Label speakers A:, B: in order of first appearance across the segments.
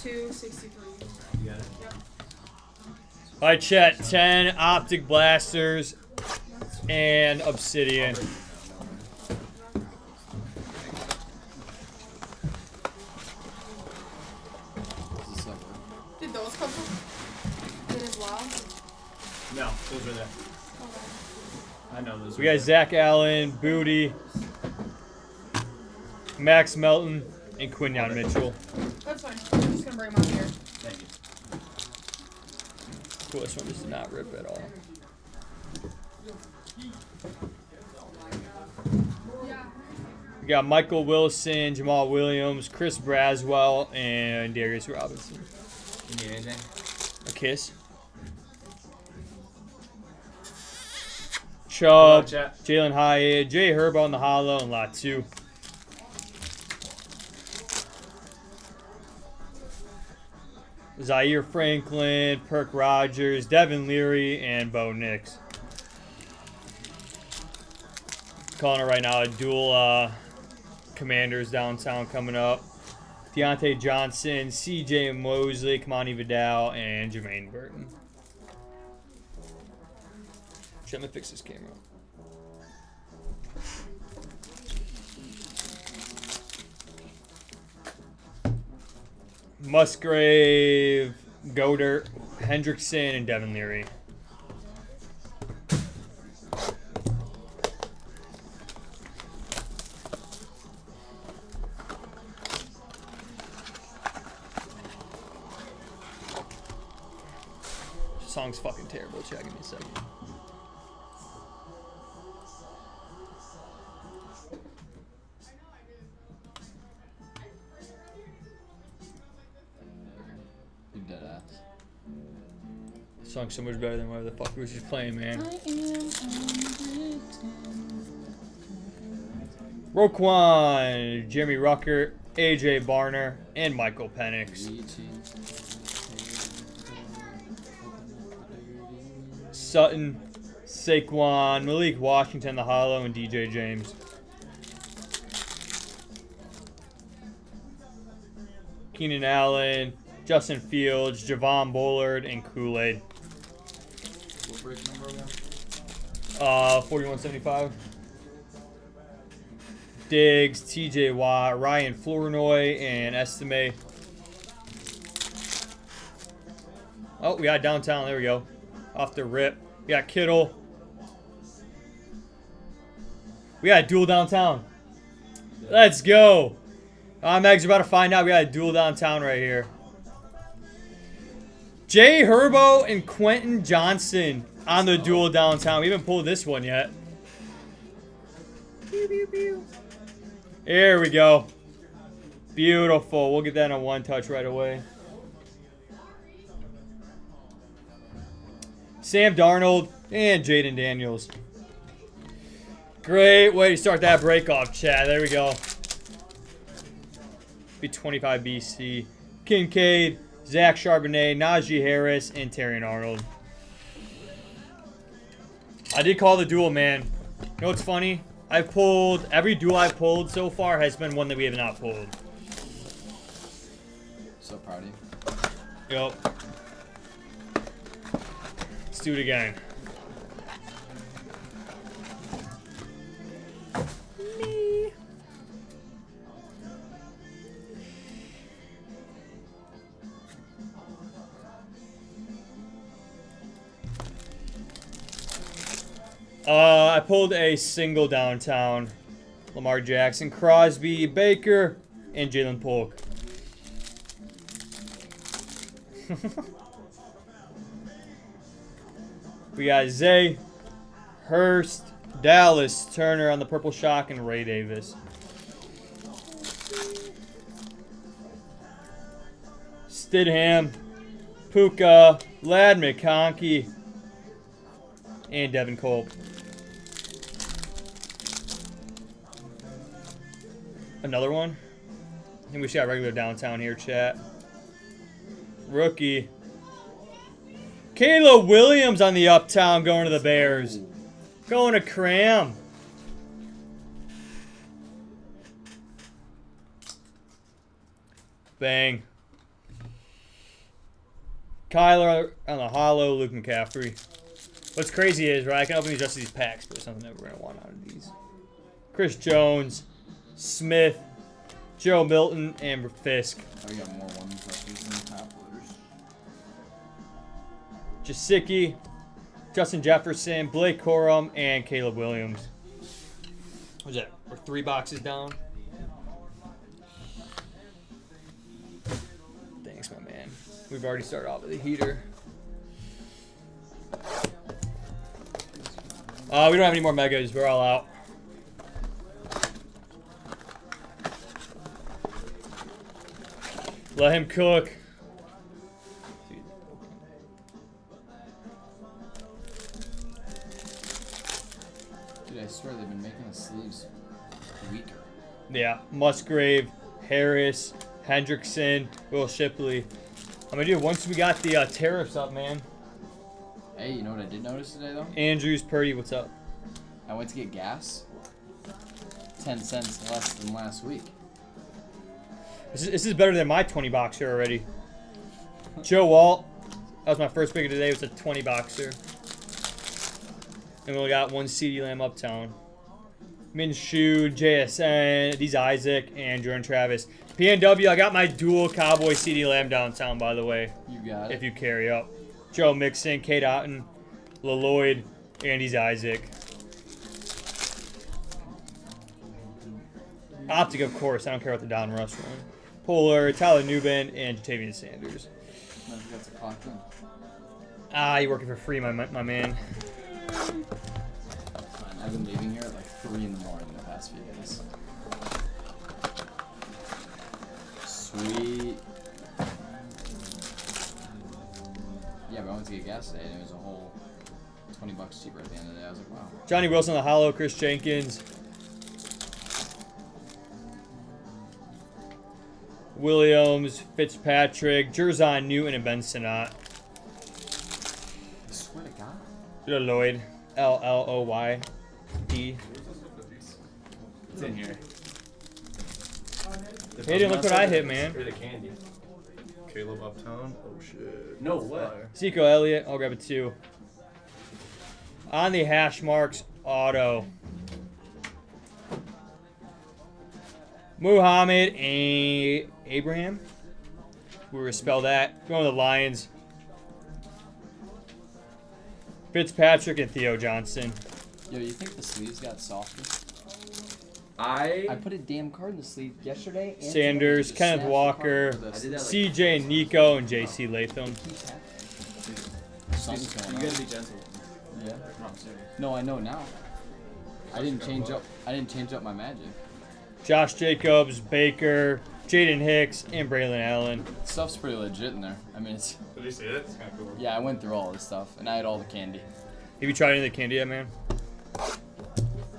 A: 263.
B: You got it?
A: Yep.
C: All right, chat. 10 Optic Blasters and Obsidian.
A: Did those come from? Did as well?
B: No, those are there. I know those.
C: We got Zach Allen, Booty, Max Melton, and Quinyon Mitchell.
A: That's fine. I'm just gonna bring them out here.
B: Thank you.
C: Cool, this one just did not rip at all. We got Michael Wilson, Jamal Williams, Chris Braswell, and Darius Robinson.
B: You need anything?
C: A kiss. Chubb, Jalen Hyatt, Jay Herb on the hollow, and lot 2. Zaire Franklin, Perk Rogers, Devin Leary, and Bo Nix. Calling it right now, a dual Commanders downtown coming up. Deontay Johnson, CJ Mosley, Kamani Vidal, and Jermaine Burton. Let me fix this camera. Musgrave, Goddard, Hendrickson, and Devin Leary. This song's fucking terrible. Check, give me a second. Song's so much better than whatever the fuck we was just playing, man. Roquan, Jeremy Rucker, AJ Barner, and Michael Penix. Sutton, Saquon, Malik Washington, the hollow, and DJ James. Keenan Allen, Justin Fields, Javon Bullard, and Kool-Aid.
B: What break number again?
C: 4175. Diggs, TJ Watt, Ryan Flournoy, and Estime. Oh, we got downtown. There we go. Off the rip. We got Kittle. We got a dual downtown. Let's go. Megs, you're about to find out we got a dual downtown right here. Jay Herbo and Quentin Johnson on the dual downtown. We haven't pulled this one yet. Pew, pew, pew. There we go. Beautiful. We'll get that in a one touch right away. Sam Darnold and Jaden Daniels. Great way to start that break off, Chad. There we go. Be 25 BC. Kincaid, Zach Charbonnet, Najee Harris, and Terrion Arnold. I did call the duel, man. You know what's funny? I've pulled, every duel I've pulled so far has been one that we have not pulled.
B: So proud of you.
C: Yep. Let's do it again. Me. I pulled a single downtown. Lamar Jackson, Crosby, Baker, and Jalen Polk. We got Zay, Hurst, Dallas, Turner on the purple shock, and Ray Davis. Stidham, Puka, Lad McConkey, and Devin Culp. Another one? I think we should have regular downtown here, chat. Rookie. Caleb Williams on the uptown going to the Bears. Going to Cram. Bang. Kyler on the hollow, Luke McCaffrey. What's crazy is, right, I can open these just these packs, but there's something that we're going to want out of these. Chris Jones, Smith, Joe Milton, and Fisk.
D: Oh, we got more ones left than top loaders.
C: Jasicki, Justin Jefferson, Blake Corum, and Caleb Williams. What's that? We're 3 boxes down. Thanks, my man. We've already started off with a heater. We don't have any more megas. We're all out. Let him cook.
D: Dude, I swear they've been making the sleeves weaker.
C: Yeah, Musgrave, Harris, Hendrickson, Will Shipley. I'm gonna do once we got the tariffs up, man.
D: Hey, you know what I did notice today, though?
C: Andrews, Purdy, what's up?
D: I went to get gas. 10 cents less than last week.
C: This is better than my 20 boxer already. Joe Walt, that was my first pick of the day. It was a 20 boxer. And we only got 1 CD Lamb Uptown. Minshew, JSN, D's Isaac, and Jordan Travis. PNW, I got my dual Cowboy CD Lamb downtown, by the way.
D: You got it.
C: If you carry up. Joe Mixon, Kate Otten, LaLloyd, Andy's Isaac. Optic, of course. I don't care about the Don Russ one. Polar, Tyler Newbin, and Jatavian Sanders.
D: Might have got to clock in.
C: You're working for free, my man.
D: It's fine. I've been leaving here at like 3 in the morning the past few days. Sweet. Yeah, but I went to get gas today and it was a whole $20 cheaper at the end of the day. I was like, wow.
C: Johnny Wilson on the hollow, Chris Jenkins. Williams, Fitzpatrick, Jerzon Newton, and Ben Sinnott.
D: I swear to God.
C: Lloyd, Lloyd.
B: It's in here.
C: Hayden, look what I hit, man.
B: Or the candy.
E: Caleb Uptown. Oh shit.
B: No way.
C: Zico Elliott, I'll grab it 2. On the hash marks, auto. Muhammad Abraham. We were spell that. Going with the Lions. Fitzpatrick and Theo Johnson.
D: Yo, you think the sleeves got softer?
B: I
D: I put a damn card in the sleeve yesterday. And
C: Sanders,
D: today.
C: Kenneth
D: Just
C: Walker,
D: snapped the card for
B: I did that, like,
C: CJ and Nico, and JC Latham.
D: Keeps happening. Something's going
B: you
D: on.
B: gotta be gentle.
D: Yeah.
B: No, I'm serious.
D: No, I know now. I didn't change up my magic.
C: Josh Jacobs, Baker, Jaden Hicks, and Braylon Allen.
D: Stuff's pretty legit in there. I mean, it's
E: Did you see it? It's kind of cool.
D: yeah. I went through all this stuff, and I had all the candy.
C: Have you tried any of the candy yet, man?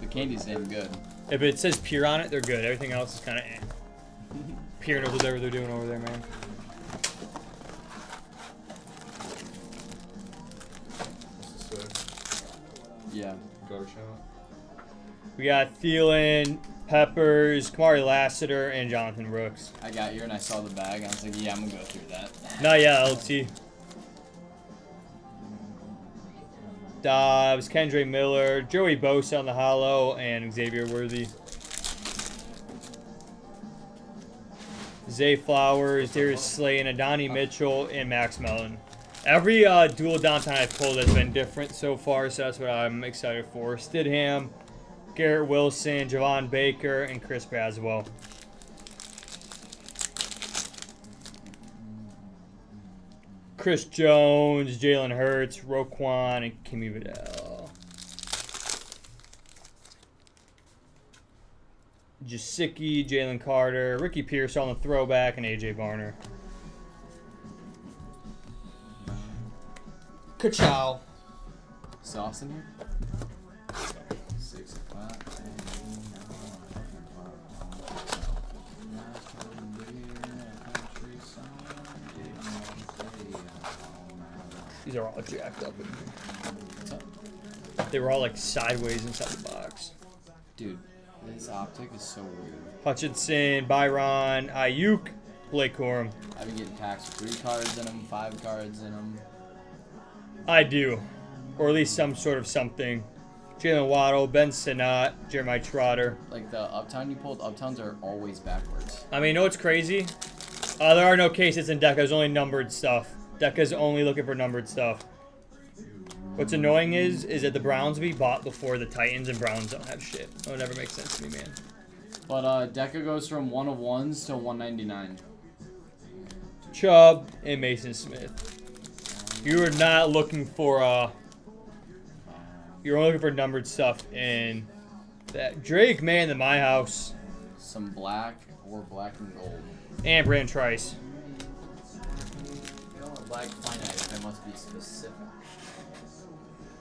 D: The candy's damn good.
C: If it says pure on it, they're good. Everything else is kind of eh. Pure knows whatever they're doing over there, man.
E: This is sick.
D: Yeah.
E: Guard shot.
C: We got Thielen, Peppers, Kamari Lassiter, and Jonathan Brooks.
D: I got here and I saw the bag. I was like, yeah, I'm gonna go through that.
C: Not yet, LT. Dobbs, Kendra Miller, Joey Bosa on the hollow, and Xavier Worthy. Zay Flowers, Darius Slayton, Adonai Mitchell, and Max Mellon. Every dual downtown I've pulled has been different so far, so that's what I'm excited for. Stidham, Garrett Wilson, Javon Baker, and Chris Braswell. Chris Jones, Jalen Hurts, Roquan, and Kimmy Vidal. Jasicki, Jalen Carter, Ricky Pierce on the throwback, and AJ Barner. Ka-chow.
D: Sauce in here?
E: 6 o'clock.
C: These are all jacked up in here.
D: What's up?
C: They were all like sideways inside the box.
D: Dude, this optic is so weird.
C: Hutchinson, Byron, Ayuk, Blake Corum.
D: I I've been getting packs with 3 cards in them, 5 cards in them.
C: I do. Or at least some sort of something. Jalen Waddle, Ben Sinnott, Jeremiah Trotter.
D: Like the Uptown you pulled, Uptowns are always backwards.
C: I mean, you know what's crazy? There are no cases in Deca's, only numbered stuff. Deca's only looking for numbered stuff. What's annoying is that the Browns be bought before the Titans, and Browns don't have shit. That would never make sense to me, man.
D: But Deca goes from 1 of 1s to 199.
C: Chubb and Mason Smith. You are not looking for you're only looking for numbered stuff in that. Drake, man, in my house.
D: Some black or black and gold.
C: And Brandon Trice.
D: You don't like finite, it must be specific.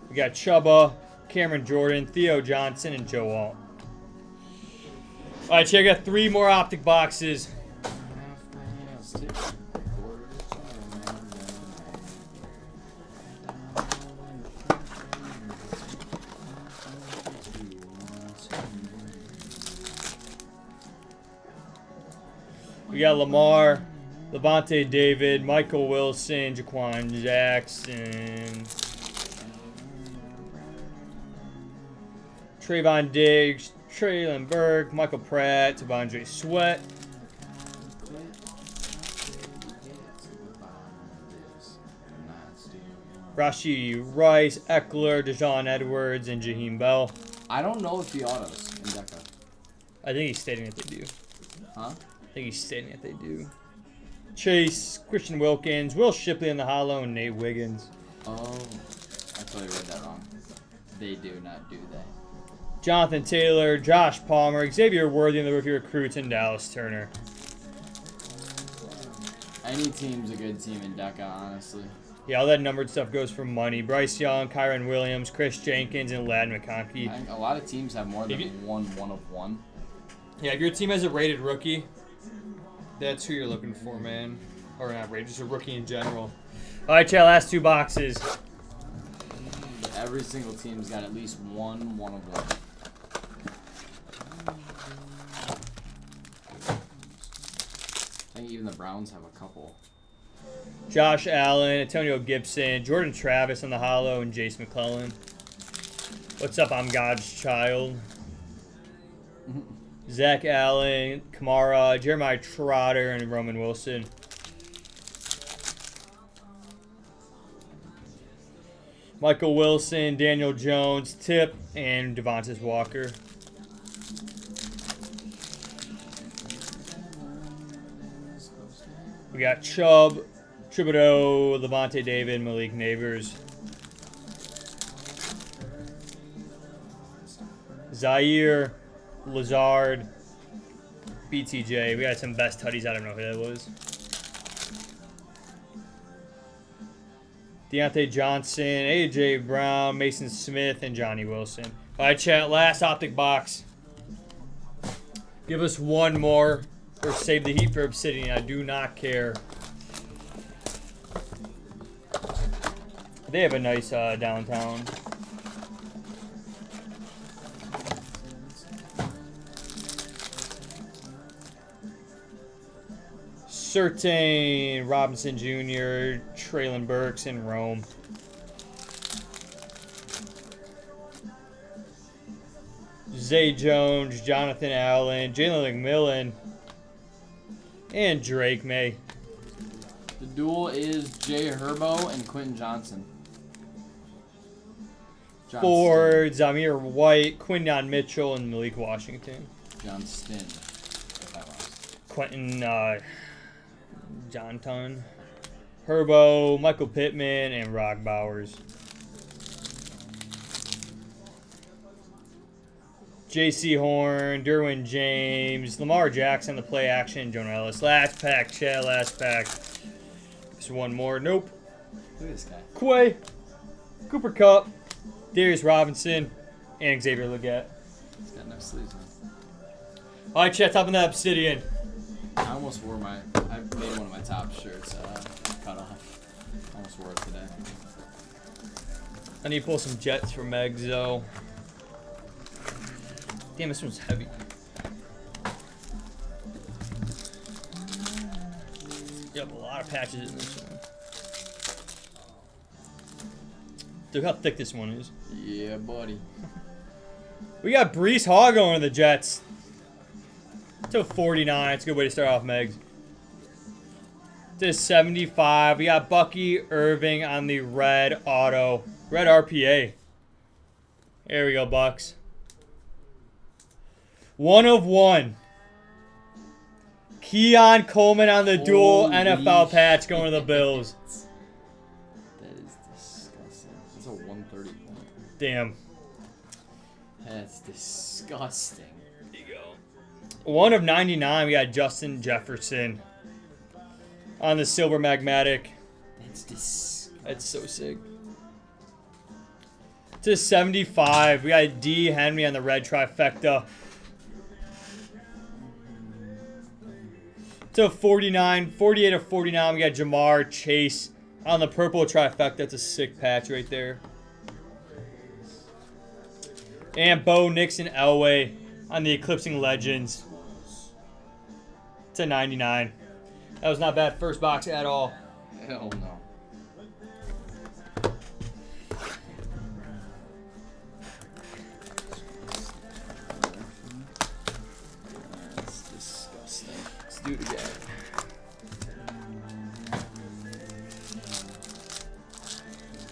C: We got Chubba, Cameron Jordan, Theo Johnson, and Joe Alt. All right, check out 3 more Optic boxes. We got Lamar, Levante David, Michael Wilson, Jaquan Jackson, Trayvon Diggs, Traylon Burke, Michael Pratt, Tavondre Sweat. Rashi Rice, Eckler, Dejon Edwards, and Jaheim Bell.
D: I don't know if the autos in Deca.
C: I think he's stating that they do.
D: Huh?
C: I think he's stating that they do. Chase, Christian Wilkins, Will Shipley in the hollow, and Nate Wiggins.
D: Oh, I totally read that wrong. They do not do that.
C: Jonathan Taylor, Josh Palmer, Xavier Worthy, and the rookie recruits, and Dallas Turner.
D: Any team's a good team in Deca, honestly.
C: Yeah, all that numbered stuff goes for money. Bryce Young, Kyron Williams, Chris Jenkins, and Lad
D: I
C: McConkey.
D: think a lot of teams have more than one of one.
C: Yeah, if your team has a rated rookie, that's who you're looking for, man. Or not rated, just a rookie in general. All right, chat, last 2 boxes.
D: Every single team's got at least one of one. I think even the Browns have a couple.
C: Josh Allen, Antonio Gibson, Jordan Travis on the hollow, and Jace McClellan. What's up? I'm God's child. Zach Allen, Kamara, Jeremiah Trotter, and Roman Wilson. Michael Wilson, Daniel Jones, Tip, and Devontae Walker. We got Chubb, Thibodeau, Levante David, Malik Neighbors. Zaire, Lazard, BTJ. We got some best tutties. I don't know who that was. Deontay Johnson, AJ Brown, Mason Smith, and Johnny Wilson. All right, chat. Last Optic box. Give us one more, or save the heat for Obsidian. I do not care. They have a nice downtown. Certain Robinson Jr., Traylon Burks, and Rome. Zay Jones, Jonathan Allen, Jalen McMillan, and Drake May.
D: The duel is Jay Herbo and Quentin Johnson.
C: For Zamir White, Quinyon Mitchell, and Malik Washington.
D: Johnston.
C: Quentin Johnton. Herbo, Michael Pittman, and Rock Bowers. J.C. Horn, Derwin James, Lamar Jackson, the play action, Jonah Ellis. Last pack, chat, last pack. Just one more. Nope.
D: Look at this guy.
C: Quay, Cooper Kupp, Darius Robinson, and Xavier Legette.
D: He's got no sleeves, man.
C: All right, chat, top of that Obsidian.
D: I almost wore I made one of my top shirts cut off. I almost wore it today.
C: I need to pull some Jets for Megs, though. Damn, this one's heavy. Yo, have a lot of patches in this one. Look how thick this one is.
D: Yeah, buddy.
C: We got Brees Hall going to the Jets. To 49. It's a good way to start off, Megs. To 75. We got Bucky Irving on the red auto. Red RPA. There we go, Bucks. 1 of 1. Keon Coleman on the dual
D: Holy
C: NFL patch going to the Bills.
D: That is disgusting. That's a 130 point.
C: Damn.
D: That's disgusting.
C: There you go. 1 of 99. We got Justin Jefferson on the silver magmatic.
D: That's disgusting.
C: That's so sick. To 75. We got D. Henry on the red trifecta. To 49. 48 of 49. We got Jamar Chase on the purple trifecta. That's a sick patch right there. And Bo Nixon Elway on the Eclipsing Legends. To 99. That was not bad first box at all.
D: Hell no. That's disgusting. Let's do it again.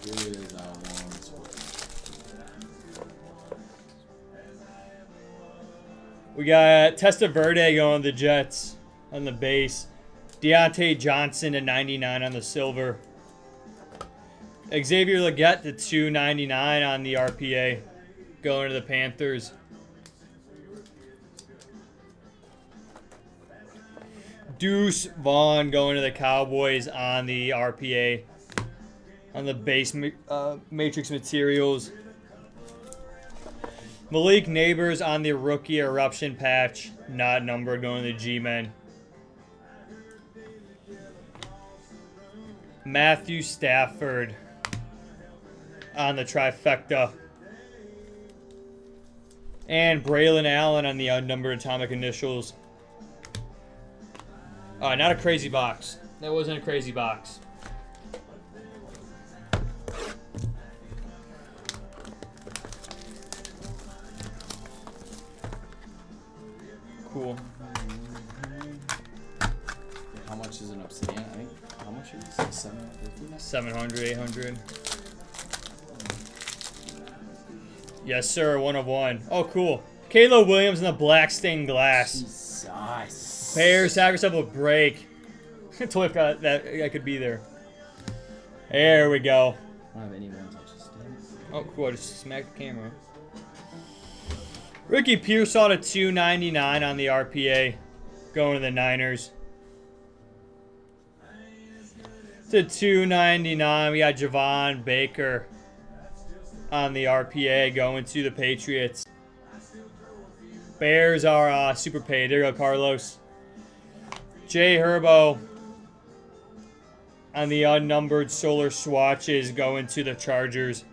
D: Good as I once was.
C: We got Testaverde going to the Jets on the base. Deontay Johnson to 99 on the silver. Xavier Legette to 299 on the RPA going to the Panthers. Deuce Vaughn going to the Cowboys on the RPA on the base matrix materials. Malik Neighbors on the rookie eruption patch, not numbered, going to the G-Men. Matthew Stafford on the trifecta. And Braylon Allen on the unnumbered atomic initials. Not a crazy box. That wasn't a crazy box. Cool.
D: How much is an Obsidian? I think. How much is it? 750?
C: 700, 800. Yes, sir. 1 of 1. Oh, cool. Caleb Williams in the black stained glass.
D: Jesus.
C: Bears, have yourself a break. Totally forgot that I could be there. There we go.
D: I don't have any more touches.
C: Oh, cool. I just smacked the camera. Ricky Pearsall to 299 on the RPA. Going to the Niners. To 299, we got Javon Baker on the RPA going to the Patriots. Bears are super paid. There you go, Carlos. Jay Herbo on the unnumbered solar swatches going to the Chargers.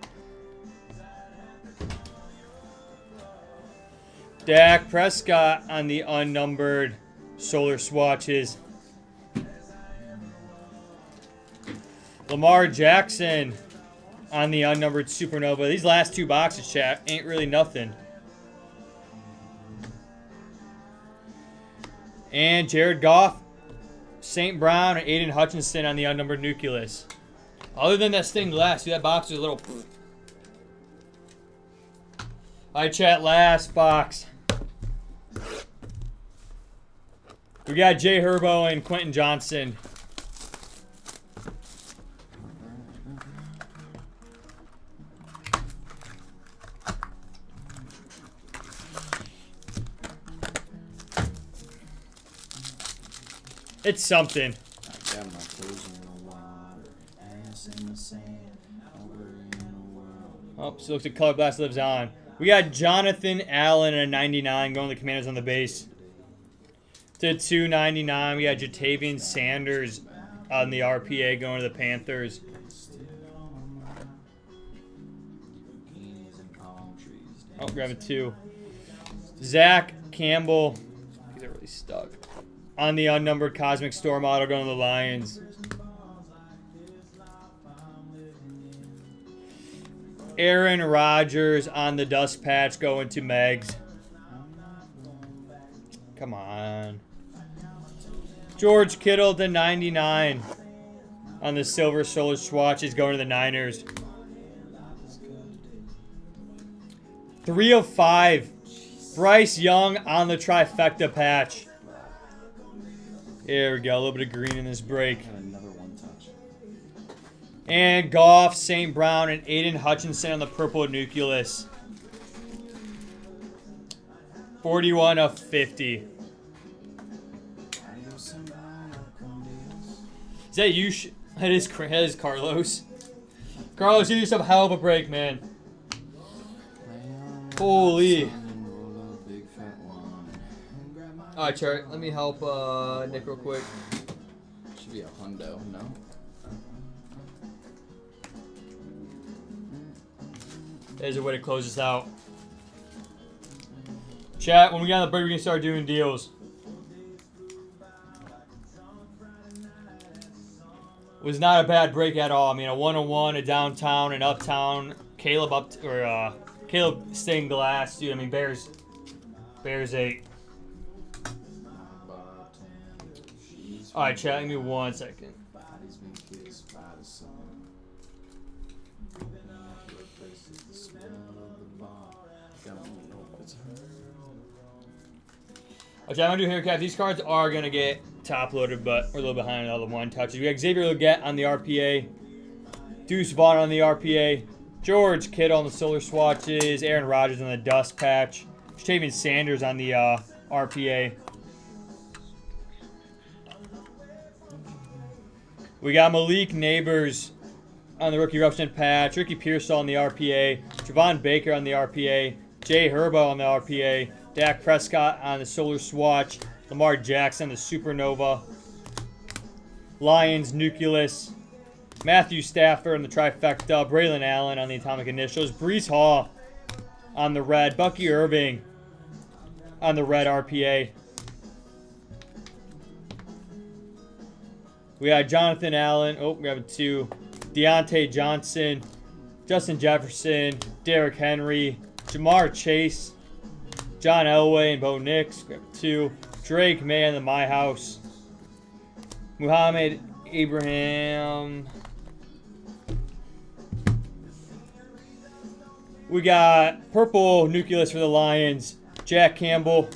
C: Dak Prescott on the unnumbered solar swatches. Lamar Jackson on the unnumbered supernova. These last two boxes, chat, ain't really nothing. And Jared Goff, St. Brown, and Aiden Hutchinson on the unnumbered nucleus. Other than that stained glass, see that box is a little... Alright, chat, last box. We got Jay Herbo and Quentin Johnson. It's something.
D: I got my toes in the water, ass in the sand, over in the world.
C: Oh, so looks like Color Blast lives on. We got Jonathan Allen at a 99 going to the Commanders on the base. To 299, we got Jatavian Sanders on the RPA going to the Panthers. Oh, grabbing 2. Zach Campbell. These are really stuck. on the unnumbered Cosmic Storm auto going to the Lions. Aaron Rodgers on the dust patch going to Megs. Come on. George Kittle to 99 on the silver solar swatch is going to the Niners. 3 of 5. Bryce Young on the trifecta patch. There we go. A little bit of green in this break.
D: Got another one touch.
C: And Goff, St. Brown, and Aiden Hutchinson on the purple nucleus. 41 of 50. Is that you? That is Carlos. Carlos, you do some hell of a break, man. Holy. Alright, Chart, let me help Nick real quick.
D: Should be a hundo, no?
C: There's a way to close this out. Chat, when we get on the break, we can start doing deals. Was not a bad break at all. I mean, a 1-on-1, a downtown, an uptown. Caleb stained glass, dude. I mean, Bears 8. All right, chat. Give me 1 second. Okay, I'm gonna do here, Cap. These cards are gonna get top loaded, but we're a little behind on all the one touches. We got Xavier Legette on the RPA, Deuce Vaughn on the RPA, George Kittle on the solar swatches, Aaron Rodgers on the dust patch, Jatavian Sanders on the RPA. We got Malik Neighbors on the rookie represent patch, Ricky Pearsall on the RPA, Javon Baker on the RPA, Jay Herbo on the RPA, Dak Prescott on the solar swatch, Lamar Jackson, the Supernova, Lions, Nucleus, Matthew Stafford on the trifecta, Braylon Allen on the atomic initials, Breece Hall on the red, Bucky Irving on the red RPA. We got Jonathan Allen. Oh, we have 2. Deontay Johnson, Justin Jefferson, Derrick Henry, Jamar Chase, John Elway and Bo Nix. We have 2. Drake May in the My House. Muhammad Abraham. We got purple nucleus for the Lions. Jack Campbell.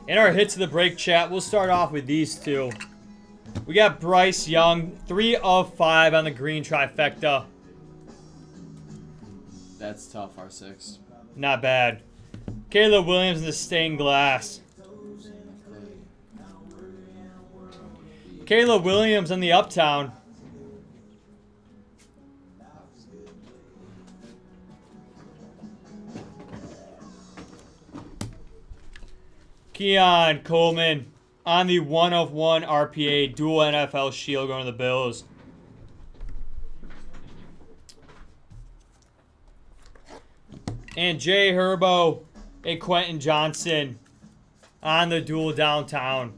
C: In our hits of the break, chat, we'll start off with these 2. We got Bryce Young, 3 of 5 on the green trifecta.
D: That's tough, R6.
C: Not bad. Caleb Williams in the stained glass. Caleb Williams on the uptown. Keon Coleman on the 1 of 1 RPA dual NFL shield going to the Bills. And Jay Herbo, a Quentin Johnson on the dual downtown.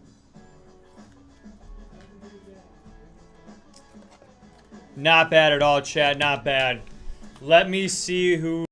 C: Not bad at all, chat. Not bad. Let me see who